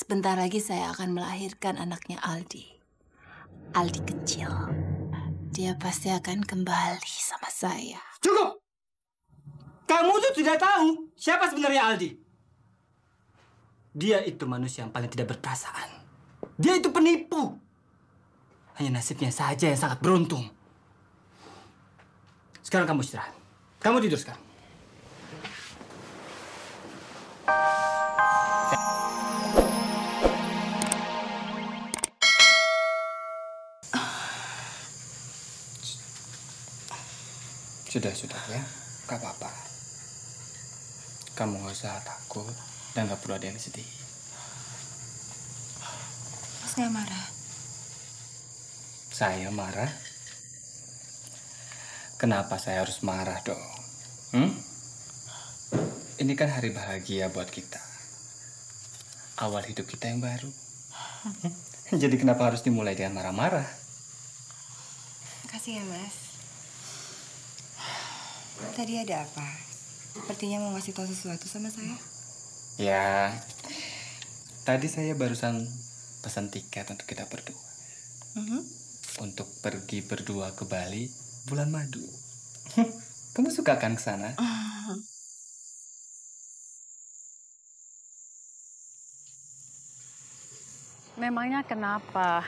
Sebentar lagi saya akan melahirkan anaknya Aldi. Aldi kecil. Dia pasti akan kembali sama saya. Cukup! Kamu tuh tidak tahu siapa sebenarnya Aldi. Dia itu manusia yang paling tidak berperasaan. Dia itu penipu. Hanya nasibnya saja yang sangat beruntung. Sekarang kamu istirahat. Kamu tidur sekarang. Sudah ya. Gak apa-apa. Kamu gak usah takut dan gak perlu ada yang sedih. Mas gak marah? Saya marah? Kenapa saya harus marah dong? Ini kan hari bahagia buat kita. Awal hidup kita yang baru. Jadi kenapa harus dimulai dengan marah-marah? Makasih ya, Mas. Tadi ada apa? Sepertinya mau ngasih tahu sesuatu sama saya. Ya, tadi saya barusan pesan tiket untuk kita berdua. Untuk pergi berdua ke Bali bulan madu. Kamu suka kan ke sana? Memangnya kenapa?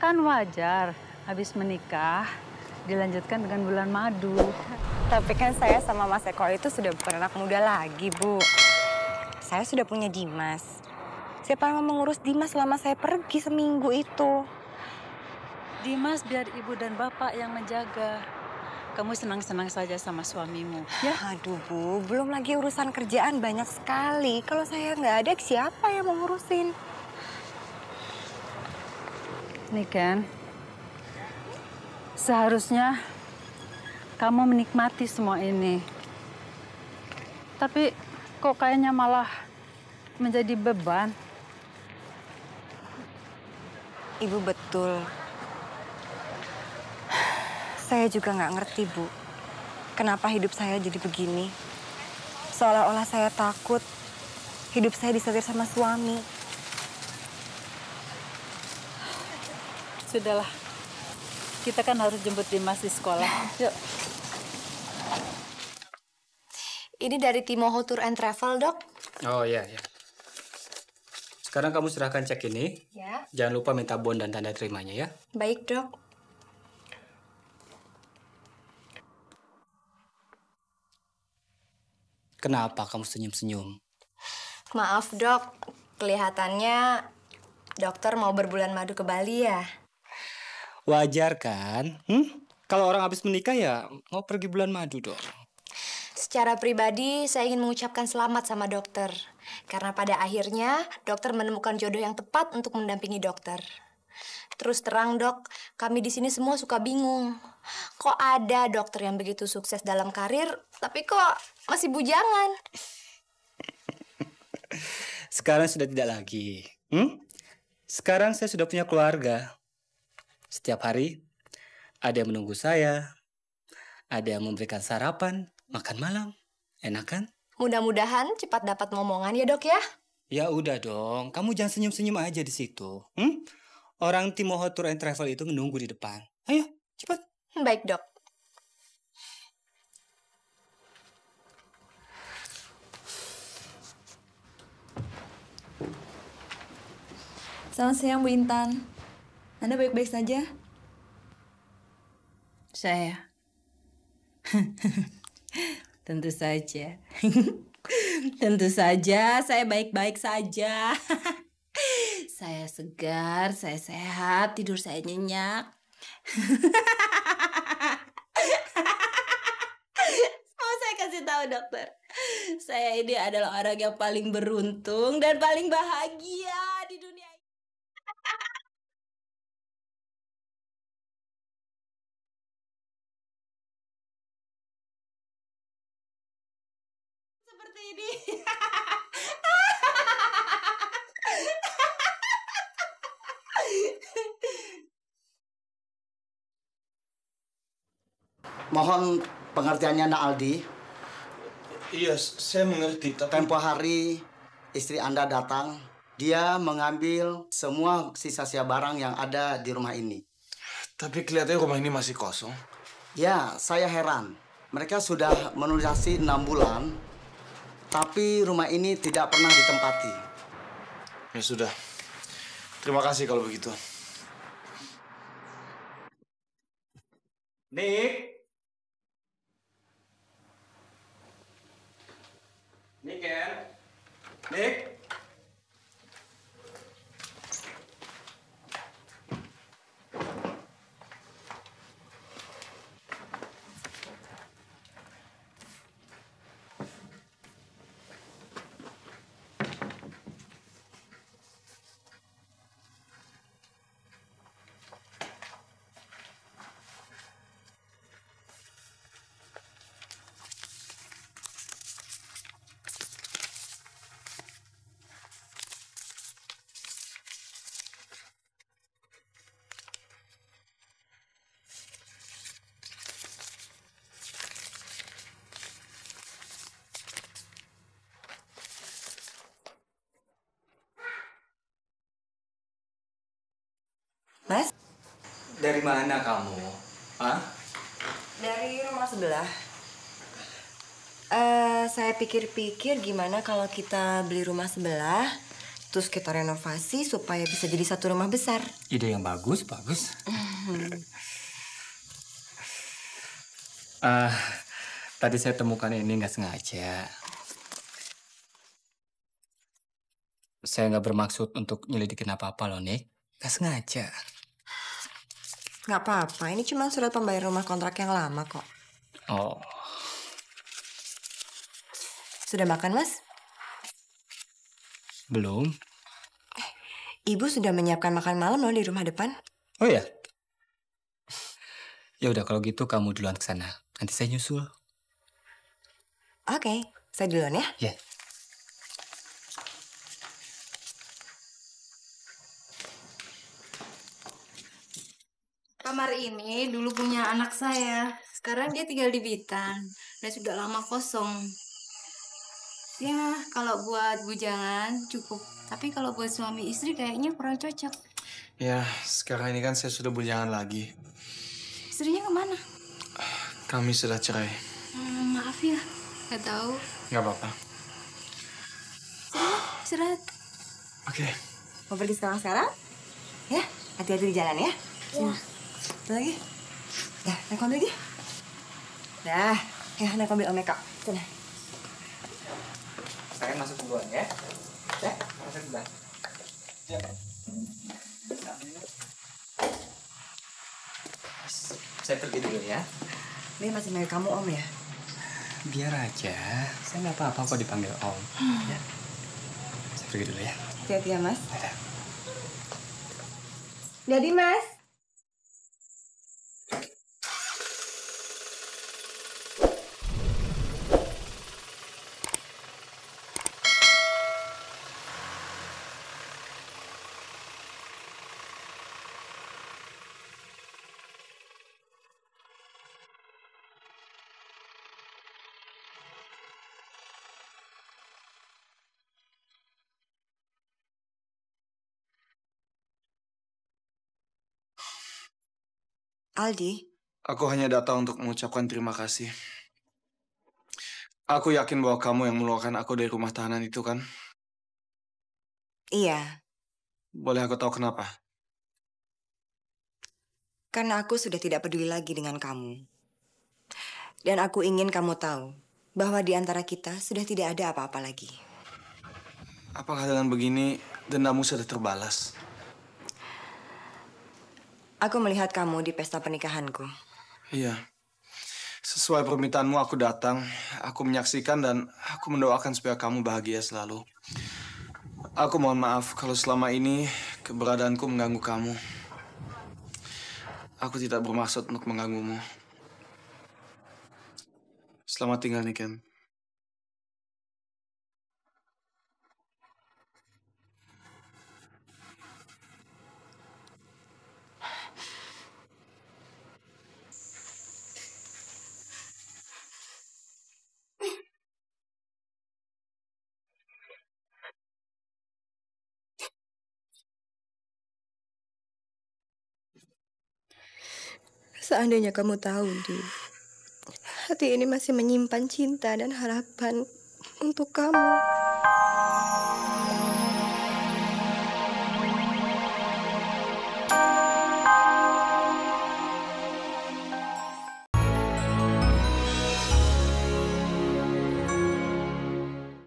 Kan wajar habis menikah dilanjutkan dengan bulan madu. Tapi kan saya sama Mas Eko itu sudah bukan anak muda lagi, Bu. Saya sudah punya Dimas. Siapa yang mau mengurus Dimas selama saya pergi seminggu itu? Dimas biar ibu dan bapak yang menjaga. Kamu senang-senang saja sama suamimu, ya? Aduh, Bu, belum lagi urusan kerjaan banyak sekali. Kalau saya nggak ada, siapa yang mau ngurusin? Nih, Ken. Seharusnya kamu menikmati semua ini. Tapi kok kayaknya malah menjadi beban. Ibu betul. Saya juga nggak ngerti, Bu. Kenapa hidup saya jadi begini? Seolah-olah saya takut hidup saya disetir sama suami. Sudahlah. Kita kan harus jemput Dimas di sekolah. Yuk. Ini dari Timoho Tour and Travel, Dok. Oh iya. Sekarang kamu serahkan cek ini. Ya. Jangan lupa minta bon dan tanda terimanya ya. Baik, Dok. Kenapa kamu senyum-senyum? Maaf, Dok. Kelihatannya dokter mau berbulan madu ke Bali ya? Wajar kan? Kalau orang habis menikah ya mau pergi bulan madu dong. Secara pribadi, saya ingin mengucapkan selamat sama dokter. Karena pada akhirnya, dokter menemukan jodoh yang tepat untuk mendampingi dokter. Terus terang, Dok, kami di sini semua suka bingung. Kok ada dokter yang begitu sukses dalam karir, tapi kok masih bujangan? Sekarang sudah tidak lagi. Sekarang saya sudah punya keluarga. Setiap hari ada yang menunggu saya, ada yang memberikan sarapan, makan malam. Enak kan? Mudah-mudahan cepat dapat ngomongan ya, Dok ya? Ya udah dong, kamu jangan senyum-senyum aja di situ. Orang Timoho Tour and Travel itu menunggu di depan. Ayo, cepat. Baik, Dok. Selamat siang, Bu Intan. Anda baik-baik saja? Saya? Tentu saja. Tentu saja saya baik-baik saja. Saya segar, saya sehat, tidur saya nyenyak. Mau saya kasih tahu, dokter. Saya ini adalah orang yang paling beruntung dan paling bahagia di dunia ini. Seperti ini. Mohon pengertiannya, Nak Aldi. Iya, saya mengerti, tapi... Tempo hari istri Anda datang Dia mengambil semua sisa-sisa barang yang ada di rumah ini. Tapi kelihatannya rumah ini masih kosong. Ya, saya heran. Mereka sudah melunasi 6 bulan, tapi rumah ini tidak pernah ditempati. Ya sudah. Terima kasih kalau begitu. Nick? Nick, kan? Nick? Mas, Dari mana kamu? Hah? dari rumah sebelah. Saya pikir-pikir gimana kalau kita beli rumah sebelah, terus kita renovasi supaya bisa jadi satu rumah besar. Ide yang bagus, bagus. Tadi saya temukan ini nggak sengaja. Saya nggak bermaksud untuk nyelidikin apa-apa loh, Nick. Nggak sengaja. Nggak apa-apa, ini cuma surat pembayaran rumah kontrak yang lama kok. Oh, Sudah makan, Mas? belum? Ibu sudah menyiapkan makan malam loh di rumah depan. Oh ya? Ya udah kalau gitu kamu duluan ke sana. Nanti saya nyusul. Oke, saya duluan ya. Ya. Kamar ini dulu punya anak saya. Sekarang dia tinggal di Bitan. Dan sudah lama kosong. Ya, kalau buat bujangan cukup. Tapi kalau buat suami istri kayaknya kurang cocok. Ya, sekarang ini kan saya sudah bujangan lagi. Istrinya kemana? Kami sudah cerai. Maaf ya, gak tahu. Nggak apa-apa. Istirahat. Oke. Mau pergi sekarang-sekarang? Ya, hati-hati di jalan ya. Ya. Satu lagi. Dah, naik mobil lagi. Dah, ya naik mobil Om Eka. Sana. Saya masuk duluan ya. Ya, masuk duluan. Ya. Saya pergi dulu ya. Dia masih manggil kamu Om ya? Biar aja. Saya nggak apa-apa kok dipanggil Om. Ya. Saya pergi dulu ya. Hati-hati ya, Mas. Dadah. Jadi, Mas. Aldi, Aku hanya datang untuk mengucapkan terima kasih. Aku yakin bahwa kamu yang mengeluarkan aku dari rumah tahanan itu kan? iya, Boleh aku tahu kenapa? karena aku sudah tidak peduli lagi dengan kamu. Dan aku ingin kamu tahu bahwa di antara kita sudah tidak ada apa-apa lagi. Apakah dengan begini dendamu sudah terbalas? Aku melihat kamu di pesta pernikahanku. Iya. Sesuai permintaanmu aku datang, aku menyaksikan dan aku mendoakan supaya kamu bahagia selalu. Aku mohon maaf kalau selama ini keberadaanku mengganggu kamu. Aku tidak bermaksud untuk mengganggumu. Selamat tinggal, Niken. Seandainya kamu tahu, Di, hati ini masih menyimpan cinta dan harapan untuk kamu.